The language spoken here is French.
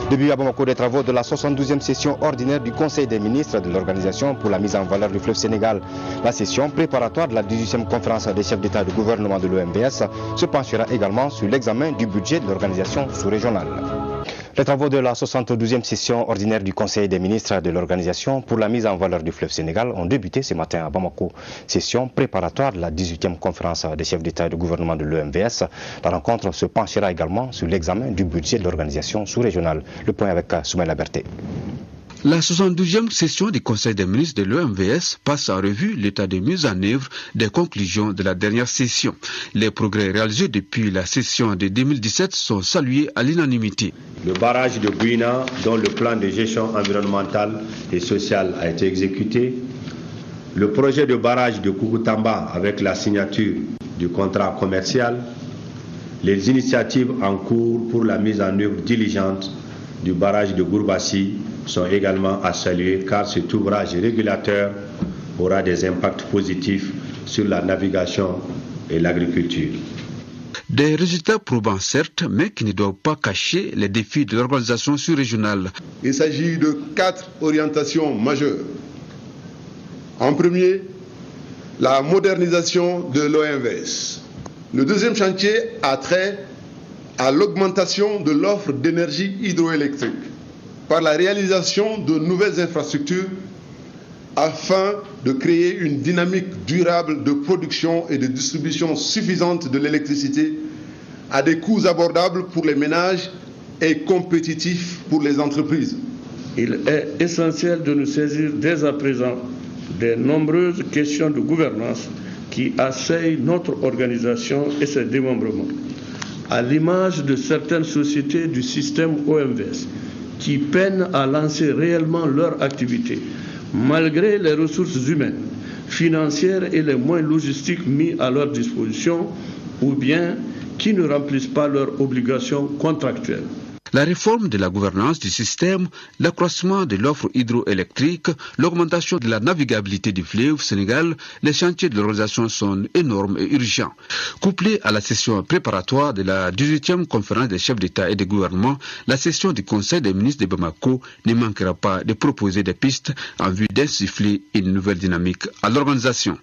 Début à Bamako des travaux de la 72e session ordinaire du Conseil des ministres de l'Organisation pour la mise en valeur du fleuve Sénégal. La session préparatoire de la 18e conférence des chefs d'État et de gouvernement de l'OMVS se penchera également sur l'examen du budget de l'organisation sous-régionale. Les travaux de la 72e session ordinaire du Conseil des ministres de l'Organisation pour la mise en valeur du fleuve Sénégal ont débuté ce matin à Bamako. Session préparatoire de la 18e conférence des chefs d'État et de gouvernement de l'OMVS. La rencontre se penchera également sur l'examen du budget de l'organisation sous-régionale. Le point avec Soumaïla Berté. La 72e session du Conseil des ministres de l'OMVS passe en revue l'état de mise en œuvre des conclusions de la dernière session. Les progrès réalisés depuis la session de 2017 sont salués à l'unanimité. Le barrage de Bouina, dont le plan de gestion environnementale et sociale a été exécuté. Le projet de barrage de Koukutamba avec la signature du contrat commercial. Les initiatives en cours pour la mise en œuvre diligente du barrage de Gourbassi sont également à saluer car cet ouvrage régulateur aura des impacts positifs sur la navigation et l'agriculture. Des résultats probants certes, mais qui ne doivent pas cacher les défis de l'organisation sous-régionale. Il s'agit de 4 orientations majeures. En premier, la modernisation de l'OMVS. Le deuxième chantier a trait à l'augmentation de l'offre d'énergie hydroélectrique par la réalisation de nouvelles infrastructures afin de créer une dynamique durable de production et de distribution suffisante de l'électricité à des coûts abordables pour les ménages et compétitifs pour les entreprises. Il est essentiel de nous saisir dès à présent des nombreuses questions de gouvernance qui assaillent notre organisation et ses démembrements, à l'image de certaines sociétés du système OMVS qui peinent à lancer réellement leur activité, malgré les ressources humaines, financières et les moyens logistiques mis à leur disposition, ou bien qui ne remplissent pas leurs obligations contractuelles. La réforme de la gouvernance du système, l'accroissement de l'offre hydroélectrique, l'augmentation de la navigabilité du fleuve Sénégal, les chantiers de l'organisation sont énormes et urgents. Couplés à la session préparatoire de la 18e conférence des chefs d'État et de gouvernement, la session du Conseil des ministres de Bamako ne manquera pas de proposer des pistes en vue d'insuffler une nouvelle dynamique à l'organisation.